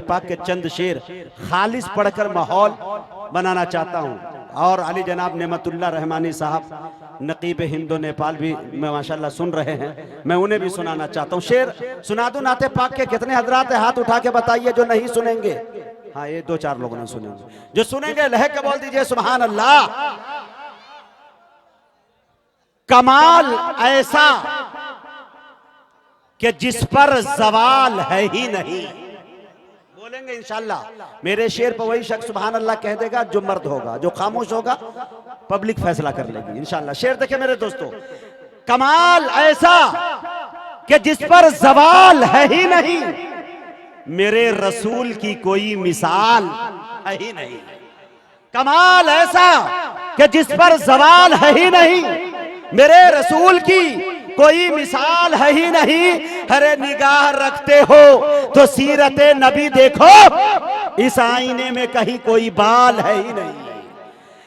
पाक के चंद शेर खालिस पढ़कर माहौल बनाना चाहता हूँ। और अली जनाब नेमतुल्लाह रहमानी साहब नकीब हिंदो नेपाल भी मैं माशाल्लाह सुन रहे हैं, मैं उन्हें भी सुनाना चाहता हूँ। शेर सुना दूं नाते पाक के? कितने हजरात हाथ उठा के बताइए जो नहीं सुनेंगे। हाँ, ये 2-4 लोग नहीं सुनेंगे, जो सुनेंगे लहक के बोल दीजिए सुभान अल्लाह। कमाल ऐसा कि जिस पर जवाल है ही नहीं, बोलेंगे इंशाल्लाह। मेरे शेर पर वही शख्स सुभान अल्लाह कह देगा जो मर्द होगा, जो खामोश होगा पब्लिक फैसला कर लेगी इंशाल्लाह। शेर देखे मेरे दोस्तों, कमाल ऐसा कि जिस पर जवाल है ही नहीं, मेरे रसूल की कोई मिसाल है ही नहीं। कमाल ऐसा कि जिस पर जवाल है ही नहीं, मेरे रसूल की कोई मिसाल है ही नहीं। हरे निगाह रखते हो तो सीरत नबी देखो, इस आईने में कहीं कोई बाल है ही नहीं,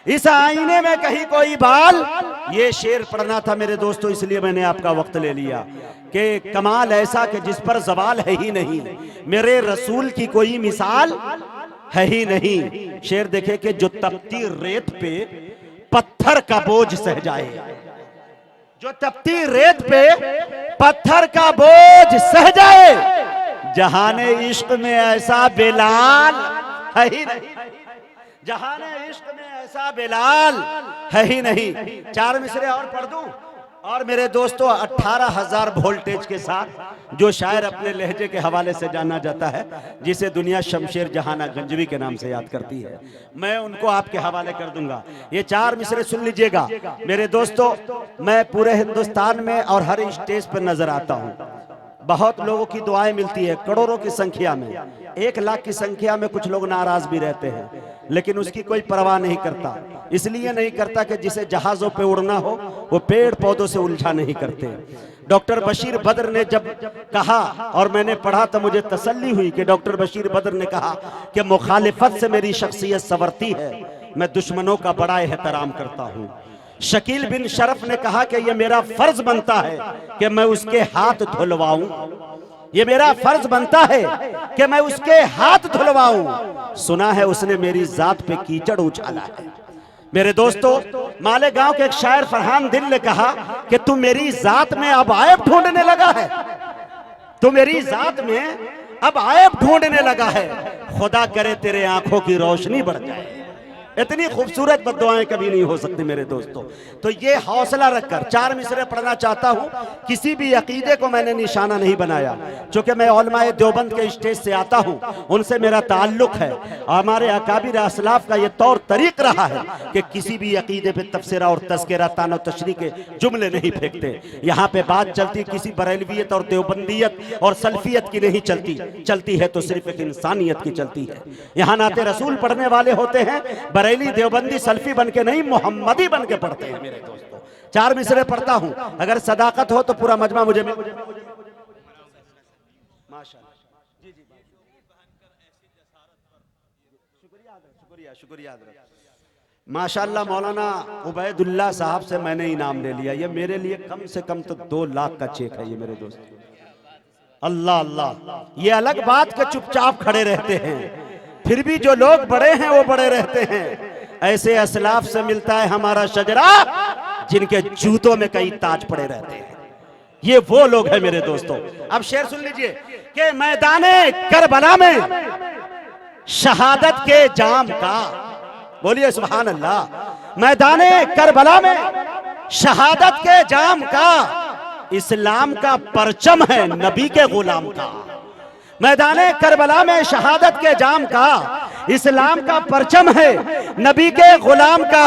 इस आईने में कहीं कोई बाल। ये शेर पढ़ना था मेरे दोस्तों, इसलिए मैंने आपका वक्त ले लिया कि कमाल ऐसा कि जिस पर जवाल है ही नहीं, मेरे रसूल की कोई मिसाल है ही नहीं। शेर देखे कि जो तपती रेत पे पत्थर का बोझ सह जाए, जो तपती रेत पे पत्थर का बोझ सह जाए, जहाने इश्क में ऐसा बिलाल है ही नहीं, जहाने इश्क में ऐसा बिलाल है ही नहीं। 4 मिसरे और पढ़ दूं। और मेरे दोस्तों 18,000 वोल्टेज के साथ जो शायर अपने लहजे के हवाले से जाना जाता है, जिसे दुनिया शमशेर जहाना गंजवी के नाम से याद करती है, मैं उनको आपके हवाले कर दूंगा। ये 4 मिसरे सुन लीजिएगा मेरे दोस्तों। मैं पूरे हिंदुस्तान में और हर स्टेज पर नजर आता हूँ, बहुत लोगों की दुआएं मिलती है, करोड़ों की संख्या में, 1 लाख की संख्या में। कुछ लोग नाराज भी रहते हैं, लेकिन उसकी कोई परवाह नहीं करता। इसलिए नहीं करता कि जिसे जहाजों पे उड़ना हो वो पेड़ पौधों से उलझा नहीं करते। डॉक्टर बशीर बद्र ने जब कहा, और मैंने पढ़ा तो मुझे तसल्ली हुई कि डॉक्टर बशीर बद्र ने कहा कि मुखालिफत से मेरी शख्सियत संवरती है, मैं दुश्मनों का बड़ा एहतराम करता हूँ। शकील बिन शरफ ने कहा कि यह मेरा फर्ज बनता है कि मैं उसके हाथ धुलवाऊं, ये मेरा फर्ज बनता है कि मैं उसके हाथ धुलवाऊं। सुना है उसने मेरी जात पे कीचड़ उछाला है। मेरे दोस्तों, मालेगांव के एक शायर फरहान दिल ने कहा कि तू मेरी जात में अब आयब ढूंढने लगा है, तू मेरी जात में अब आयब ढूंढने लगा है। खुदा करे तेरे आंखों की रोशनी बढ़ जाए। इतनी खूबसूरत बद्दुआएं कभी नहीं हो सकती मेरे दोस्तों। तो ये हौसला रखकर 4 मिसरे पढ़ना चाहता हूं। किसी भी अकीदे को मैंने निशाना नहीं बनाया, चूंकि मैं उलमाए देवबंद के स्टेज से आता हूं, उनसे मेरा ताल्लुक है। हमारे अकाबिर असलाफ का ये तौर तरीक रहा है कि किसी भी अकीदे पे तफसीरा और तस्करा तानो तशरी के जुमले नहीं फेंकते। यहाँ पे बात चलती किसी बरेलवियत और देवबंदियत और सल्फियत की नहीं चलती, चलती है तो सिर्फ एक इंसानियत की चलती है। यहाँ नाते रसूल पढ़ने वाले होते हैं, बरेली देवबंदी सल्फी बन के नहीं, मोहम्मदी बन के पढ़ते हैं मेरे दोस्तों। 4 मिसरे पढ़ता हूं, अगर सदाकत हो तो पूरा मजमा मुझे माशाल्लाह। जी जी, शुक्रिया शुक्रिया। माशाल्लाह मौलाना उबैदुल्लाह साहब से मैंने इनाम ले लिया। ये मेरे लिए कम से कम तो 2 लाख का चेक है ये मेरे दोस्त। अल्लाह अल्लाह। ये अलग बात के चुपचाप खड़े रहते हैं, फिर भी जो लोग बड़े हैं वो बड़े रहते हैं। ऐसे असलाफ से मिलता है हमारा शजरा, जिनके जूतों में कई ताज पड़े रहते हैं। ये वो लोग हैं मेरे दोस्तों। अब शेर सुन लीजिए कि मैदाने करबला में शहादत के जाम का, बोलिए सुभान अल्लाह। मैदाने करबला में शहादत के जाम का, इस्लाम का परचम है नबी के गुलाम का। मैदाने करबला में शहादत के जाम का, इस्लाम का परचम है नबी के गुलाम का।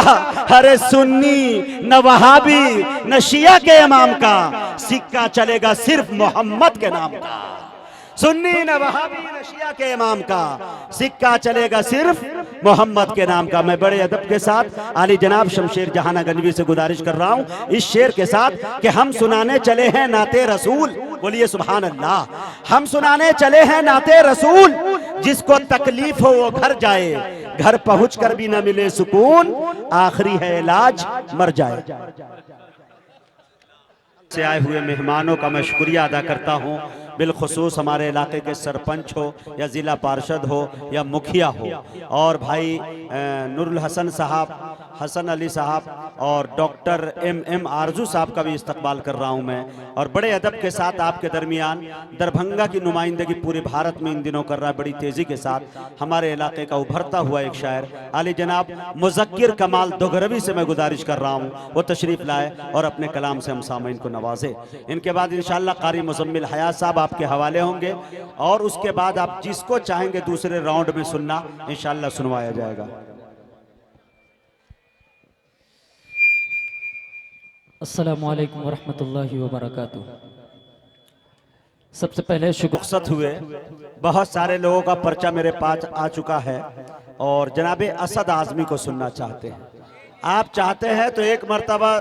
हरे सुन्नी न वहाबी न शिया के इमाम का, सिक्का चलेगा सिर्फ मोहम्मद के नाम का। सुन्नी न वहाबी न शिया के इमाम का, सिक्का चलेगा सिर्फ मोहम्मद के नाम का। मैं बड़े अदब के साथ आली जनाब शमशेर जहाना गंजवी से गुजारिश कर रहा हूं इस शेर के साथ कि हम सुनाने चले हैं नाते रसूल, बोलिए सुभान अल्लाह। हम सुनाने चले हैं नाते रसूल, जिसको तकलीफ हो वो घर जाए, घर पहुंचकर भी न मिले सुकून, आखिरी है इलाज मर जाए। से आए हुए मेहमानों का मैं शुक्रिया अदा करता हूँ। बिलखुसूस हमारे इलाके के सरपंच हो या ज़िला पार्षद हो या मुखिया हो, और भाई नूरुल हसन साहब, हसन अली साहब और डॉक्टर एम आरजू साहब का भी इस्तकबाल कर रहा हूँ मैं। और बड़े अदब के साथ आपके दरमियान दरभंगा की नुमाइंदगी पूरे भारत में इन दिनों कर रहा है बड़ी तेज़ी के साथ हमारे इलाके का उभरता हुआ एक शायर आली जनाब मुज़क्किर कमाल दोगरवी से मैं गुजारिश कर रहा हूँ वो तशरीफ़ लाए और अपने कलाम से हम सामईन को नवाजे। इनके बाद इंशाअल्लाह कारी मुज़म्मिल हयात साहब आपके हवाले होंगे और उसके बाद आप जिसको चाहेंगे दूसरे राउंड में सुनना इंशाअल्लाह सुनवाया जाएगा। अस्सलामु अलैकुम वरहमतुल्लाहि वबरकातुहू। सबसे पहले रुखसत हुए बहुत सारे लोगों का पर्चा मेरे पास आ चुका है और जनाबे असद आज़मी को सुनना चाहते हैं। आप चाहते हैं तो एक मर्तबा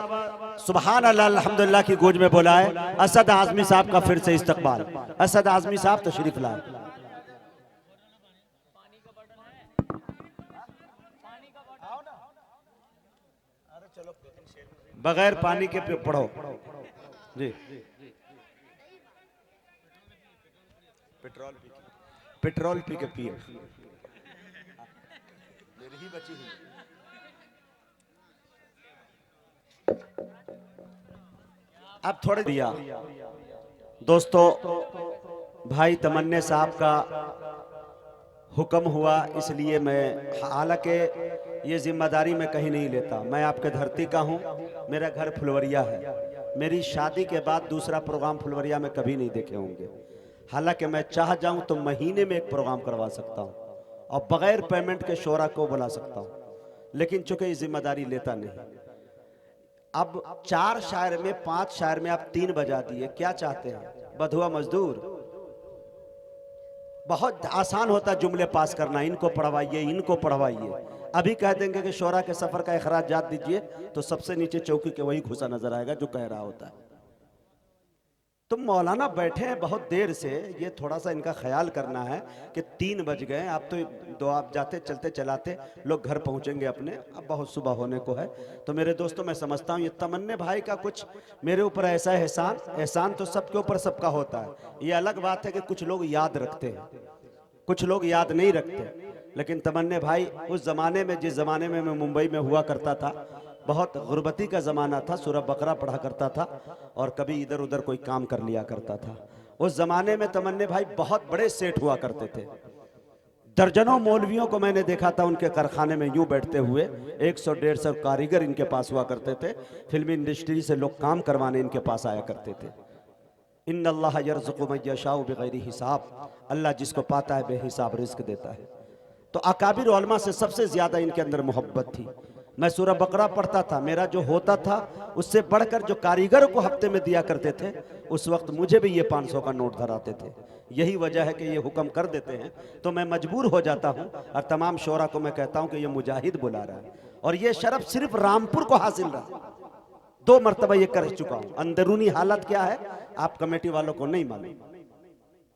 सुबहान अल्लाह अल्हम्दुलिल्लाह की गूंज में बुलाए असद आज़मी साहब का फिर से इस्तकबाल। असद आज़मी साहब तशरीफ लाए। बगैर पानी के पढ़ो जी। पेट्रोल पी के पिए। मेरी ही बची हुई। अब थोड़े दिया दोस्तों, भाई तमन्ने साहब का हुक्म हुआ इसलिए मैं, हालांकि ये जिम्मेदारी मैं कहीं नहीं लेता, मैं आपके धरती का हूँ, मेरा घर फुलवरिया है, मेरी शादी के बाद दूसरा प्रोग्राम फुलवरिया में कभी नहीं देखे होंगे। हालांकि मैं चाह जाऊं तो महीने में एक प्रोग्राम करवा सकता हूं और बगैर पेमेंट के शोरा को बुला सकता हूं, लेकिन चूंकि ये जिम्मेदारी लेता नहीं। अब 4 शायर में 5 शायर में आप 3 बजा दिए, क्या चाहते हैं? बधुआ मजदूर। बहुत आसान होता जुमले पास करना, इनको पढ़वाइए इनको पढ़वाइए। अभी कह देंगे कि शोरा के सफर का अखराजात दीजिए तो सबसे नीचे चौकी के वही घुसा नजर आएगा जो कह रहा होता है। तुम मौलाना बैठे हैं बहुत देर से, ये थोड़ा सा इनका ख्याल करना है कि 3 बज गए। आप तो दो आप जाते चलते चलाते लोग घर पहुंचेंगे अपने, अब बहुत सुबह होने को है। तो मेरे दोस्तों मैं समझता हूँ ये तमन्ने भाई का कुछ मेरे ऊपर ऐसा एहसान, एहसान तो सबके ऊपर सबका होता है। ये अलग बात है कि कुछ लोग याद रखते हैं, कुछ लोग याद नहीं रखते। लेकिन तमन्ने भाई उस ज़माने में, जिस ज़माने में मैं मुंबई में हुआ करता था, बहुत गुर्बती का ज़माना था, सूरह बकरा पढ़ा करता था और कभी इधर उधर कोई काम कर लिया करता था। उस ज़माने में तमन्ने भाई बहुत बड़े सेठ हुआ करते थे। दर्जनों मौलवियों को मैंने देखा था उनके कारखाने में यूं बैठते हुए, 100-150 कारीगर इनके पास हुआ करते थे। फिल्मी इंडस्ट्री से लोग काम करवाने इनके पास आया करते थे। इन्नल्लाह यर्ज़ुक़ु मन यशाउ बिग़ैरि हिसाब, अल्लाह जिसको पाता है बेहिसाब रिज़्क़ देता है। तो अकाबिर उलमा से सबसे ज़्यादा इनके अंदर मोहब्बत थी। मैं सूरह बकरा पढ़ता था, मेरा जो होता था उससे बढ़कर जो कारीगरों को हफ्ते में दिया करते थे, उस वक्त मुझे भी ये 500 का नोट धराते थे। यही वजह है कि ये हुक्म कर देते हैं तो मैं मजबूर हो जाता हूँ और तमाम शोरा को मैं कहता हूँ कि ये मुजाहिद बुला रहा है। और ये शरफ सिर्फ रामपुर को हासिल रहा, 2 मरतबा ये कर चुका हूँ। अंदरूनी हालत क्या है आप कमेटी वालों को नहीं मालूम।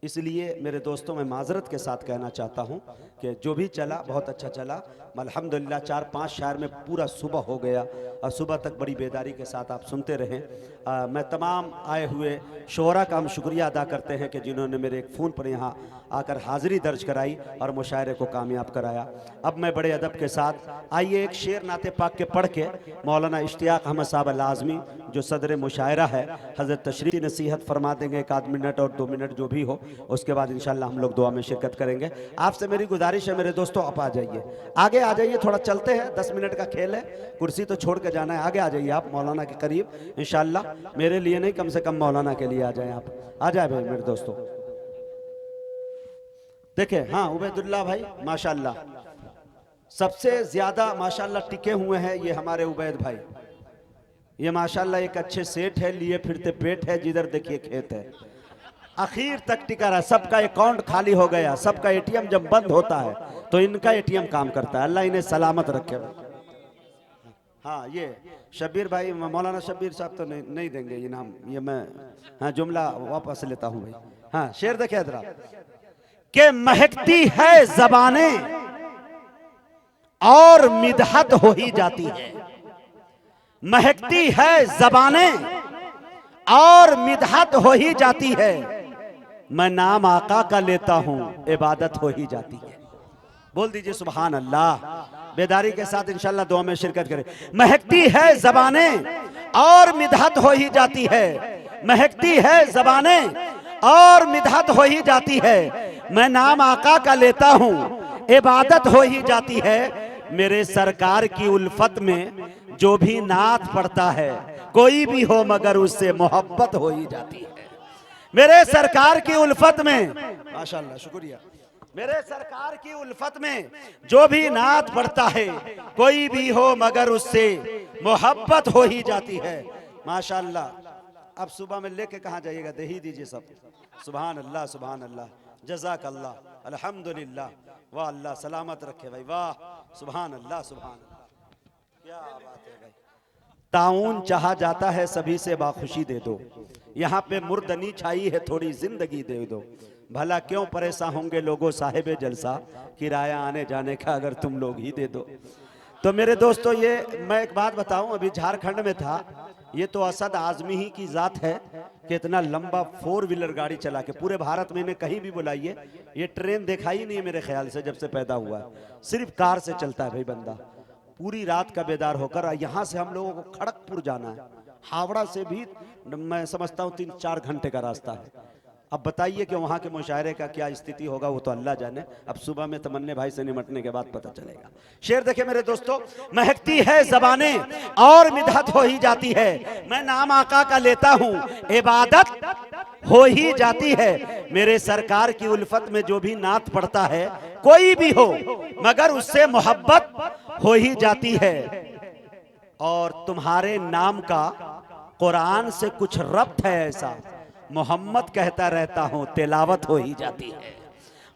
इसलिए मेरे दोस्तों मैं माजरत के साथ कहना चाहता हूँ कि जो भी चला बहुत अच्छा चला। अल्हम्दुलिल्लाह 4-5 शायर में पूरा सुबह हो गया और सुबह तक बड़ी बेदारी के साथ आप सुनते रहें। मैं तमाम आए हुए शोरा का हम शुक्रिया अदा करते हैं कि जिन्होंने मेरे एक फ़ोन पर यहाँ आकर हाज़िरी दर्ज कराई और मुशायरे को कामयाब कराया। अब मैं बड़े अदब के साथ आइए एक शेर नाते पाक के पढ़ के मौलाना इश्तियाक अहमद साहब लाज़मी जो सदर मुशायरा है हज़रत तशरीफ़ नसीहत फरमा देंगे 1 आध मिनट और 2 मिनट जो भी हो। उसके बाद इंशाल्लाह हम लोग दुआ में शिरकत करेंगे। आपसे मेरी गुजारिश है मेरे दोस्तों, आप आ जाइए, आगे आ जाइए, थोड़ा चलते हैं, 10 मिनट का खेल है, कुर्सी तो छोड़ के जाना है। आगे आ जाइए आप मौलाना के करीब इंशाल्लाह, मेरे लिए नहीं कम से कम मौलाना के लिए आ जाएं आप। आ जाए भाई मेरे दोस्तों। देखें, हाँ उबैदुल्लाह भाई माशाल्लाह सबसे ज्यादा माशाल्लाह टिके हुए हैं ये हमारे उबैद भाई। ये माशाल्लाह एक अच्छे सेठ है, लिए फिरते पेट है, जिधर देखिए खेत है, आखिर तक टिका रहा। सबका अकाउंट खाली हो गया, सबका एटीएम जब बंद होता है तो इनका एटीएम काम करता है। अल्लाह इन्हें सलामत रखे। हाँ ये शब्बीर भाई, मौलाना शब्बीर साहब तो नहीं देंगे इनाम, ये मैं हाँ जुमला वापस लेता हूँ भाई। हाँ शेर देखे इधर के महकती है ज़बाने और मिदहत हो ही जाती है। महकती है ज़बाने और मिदहत हो ही जाती है। मैं नाम आका का लेता हूँ इबादत हो ही जाती है। बोल दीजिए सुभान अल्लाह। बेदारी के साथ इंशाल्लाह दुआ में शिरकत करें। महकती है ज़बाने और मिदहत हो ही जाती है, महकती है ज़बाने और मिदहत हो ही जाती है। मैं नाम आका का लेता हूँ इबादत हो ही जाती है। मेरे सरकार की उल्फत में जो भी नात पढ़ता है कोई भी हो मगर उससे मोहब्बत हो ही जाती है। मेरे सरकार की उल्फत में, माशाअल्लाह शुक्रिया, मेरे सरकार की उल्फत में जो भी नात पढ़ता है कोई भी हो मगर उससे मोहब्बत हो ही जाती है। माशाअल्लाह। अब सुबह में लेके कहाँ जाइएगा, दे ही दीजिए सब। सुभान अल्लाह सुभान अल्लाह, जज़ाक अल्लाह, अल्हम्दुलिल्लाह, वाह अल्लाह सलामत रखे भाई, वाह सुभान अल्लाह सुभान अल्लाह, क्या बात है भाई। ताउन चाहा जाता है सभी से बाखुशी दे दो, यहाँ पे मुर्दनी छाई है थोड़ी जिंदगी दे दो। भला क्यों परेशान होंगे लोगों साहिबे जलसा, किराया आने जाने का अगर तुम लोग ही दे दो। तो मेरे दोस्तों, ये मैं एक बात बताऊं, अभी झारखंड में था, ये तो असद आजमी ही की जात है कि इतना लंबा 4 व्हीलर गाड़ी चला के पूरे भारत में इन्हें कहीं भी बुलाइए, ये ट्रेन देखा ही नहीं है मेरे ख्याल से जब से पैदा हुआ है, सिर्फ कार से चलता है भाई बंदा। पूरी रात का बेदार होकर यहाँ से हम लोगों को खड़गपुर जाना है, हावड़ा से भी मैं समझता हूँ 3-4 घंटे का रास्ता है। अब बताइए कि वहाँ के मुशायरे का क्या स्थिति होगा, वो तो अल्लाह जाने। अब सुबह में तमन्ने भाई से निमटने के बाद पता चलेगा। शेर देखे मेरे दोस्तों, महकती है ज़बाने और मिदहत हो ही जाती है। मैं नाम आका का लेता हूँ इबादत हो ही जाती है। मेरे सरकार की उल्फत में जो भी नात पढ़ता है कोई भी हो मगर उससे मोहब्बत हो ही जाती है। और तुम्हारे नाम का कुरान से कुछ रब्त है ऐसा, मोहम्मद कहता रहता हूं तिलावत हो ही जाती है,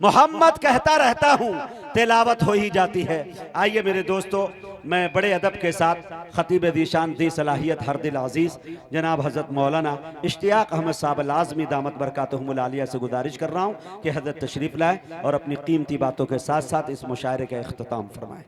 मोहम्मद कहता रहता हूं तिलावत हो ही जाती है। आइए मेरे दोस्तों, मैं बड़े अदब के साथ खतीब दीशान दी सलाहियत हर दिल अजीज जनाब हज़रत मौलाना इश्तियाक अहमद साहब लाज़मी दामत बरकातहुमुल आलिया से गुजारिश कर रहा हूं कि हज़रत तशरीफ़ लाए और अपनी कीमती बातों के साथ साथ इस मुशायरे का इख्तिताम फरमाएं।